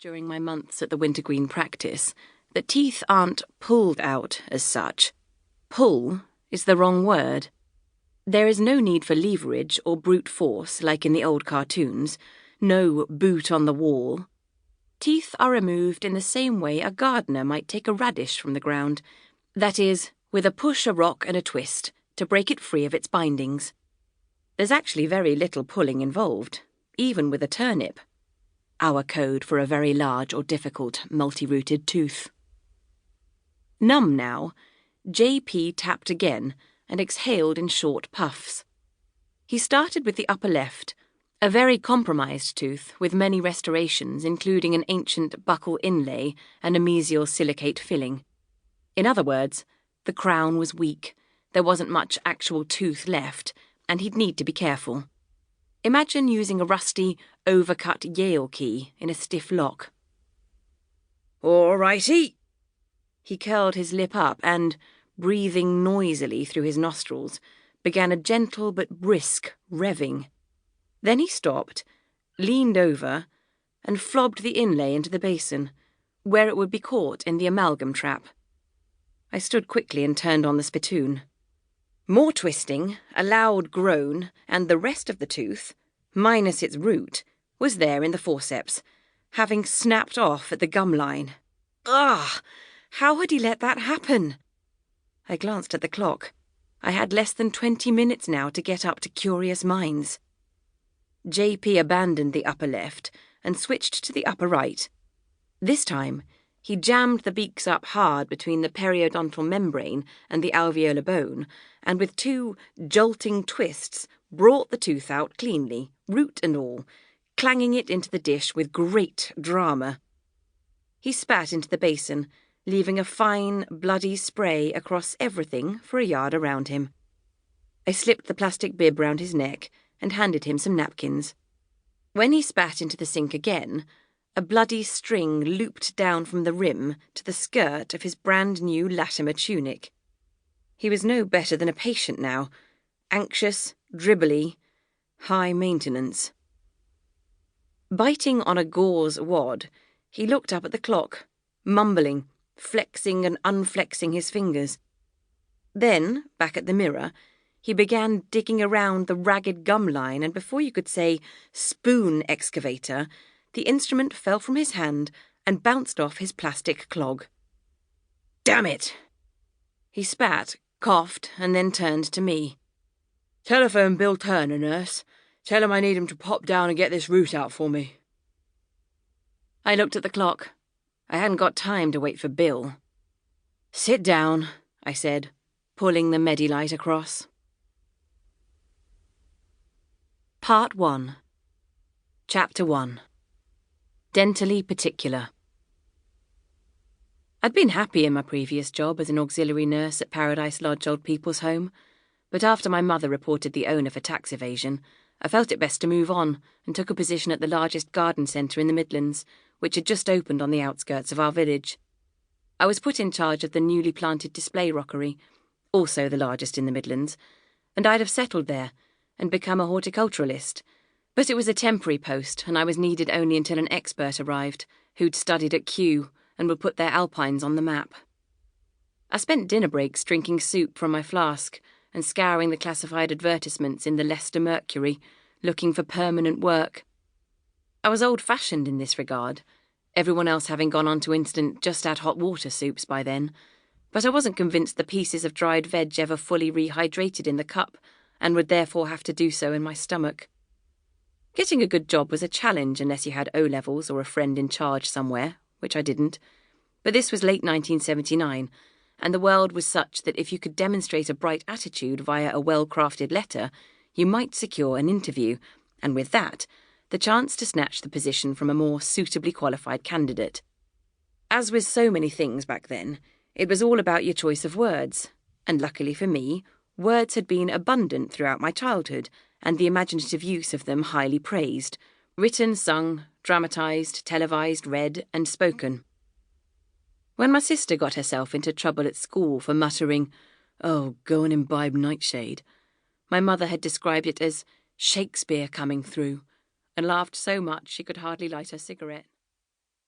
during my months at the wintergreen practice that teeth aren't pulled out as such. Pull is the wrong word. There is no need for leverage or brute force like in the old cartoons, no boot on the wall. Teeth are removed in the same way a gardener might take a radish from the ground, that is, with a push, a rock and a twist to break it free of its bindings. There's actually very little pulling involved, even with a turnip. Our code for a very large or difficult multi-rooted tooth. Numb now, J.P. tapped again and exhaled in short puffs. He started with the upper left, a very compromised tooth with many restorations including an ancient buccal inlay and a mesial silicate filling. In other words, the crown was weak, there wasn't much actual tooth left, and he'd need to be careful. Imagine using a rusty, overcut Yale key in a stiff lock. "All righty." He curled his lip up and, breathing noisily through his nostrils, began a gentle but brisk revving. Then he stopped, leaned over, and flobbed the inlay into the basin, where it would be caught in the amalgam trap. I stood quickly and turned on the spittoon. More twisting, a loud groan, and the rest of the tooth, minus its root, was there in the forceps, having snapped off at the gum line. Ugh! How had he let that happen? I glanced at the clock. I had less than 20 minutes now to get up to Curious Minds. J.P. abandoned the upper left and switched to the upper right. This time, he jammed the beaks up hard between the periodontal membrane and the alveolar bone, and with two jolting twists brought the tooth out cleanly, root and all, clanging it into the dish with great drama. He spat into the basin, leaving a fine, bloody spray across everything for a yard around him. I slipped the plastic bib round his neck and handed him some napkins. When he spat into the sink again, a bloody string looped down from the rim to the skirt of his brand-new Latimer tunic. He was no better than a patient now, anxious, dribbly, high maintenance. Biting on a gauze wad, he looked up at the clock, mumbling, flexing and unflexing his fingers. Then, back at the mirror, he began digging around the ragged gum line, and before you could say spoon excavator, the instrument fell from his hand and bounced off his plastic clog. "Damn it!" He spat, coughed, and then turned to me. "Telephone Bill Turner, nurse. Tell him I need him to pop down and get this root out for me." I looked at the clock. I hadn't got time to wait for Bill. "Sit down," I said, pulling the Medilight across. Part 1. Chapter 1. Dentally Particular. I'd been happy in my previous job as an auxiliary nurse at Paradise Lodge Old People's Home, but after my mother reported the owner for tax evasion, I felt it best to move on and took a position at the largest garden centre in the Midlands, which had just opened on the outskirts of our village. I was put in charge of the newly planted display rockery, also the largest in the Midlands, and I'd have settled there and become a horticulturalist. But it was a temporary post, and I was needed only until an expert arrived, who'd studied at Kew and would put their alpines on the map. I spent dinner breaks drinking soup from my flask and scouring the classified advertisements in the Leicester Mercury, looking for permanent work. I was old-fashioned in this regard, everyone else having gone on to instant just-add-hot water soups by then, but I wasn't convinced the pieces of dried veg ever fully rehydrated in the cup, and would therefore have to do so in my stomach. Getting a good job was a challenge unless you had O-levels or a friend in charge somewhere, which I didn't. But this was late 1979, and the world was such that if you could demonstrate a bright attitude via a well-crafted letter, you might secure an interview, and with that, the chance to snatch the position from a more suitably qualified candidate. As with so many things back then, it was all about your choice of words, and luckily for me, words had been abundant throughout my childhood, and the imaginative use of them highly praised, written, sung, dramatised, televised, read, and spoken. When my sister got herself into trouble at school for muttering, "Oh, go and imbibe nightshade," my mother had described it as Shakespeare coming through, and laughed so much she could hardly light her cigarette.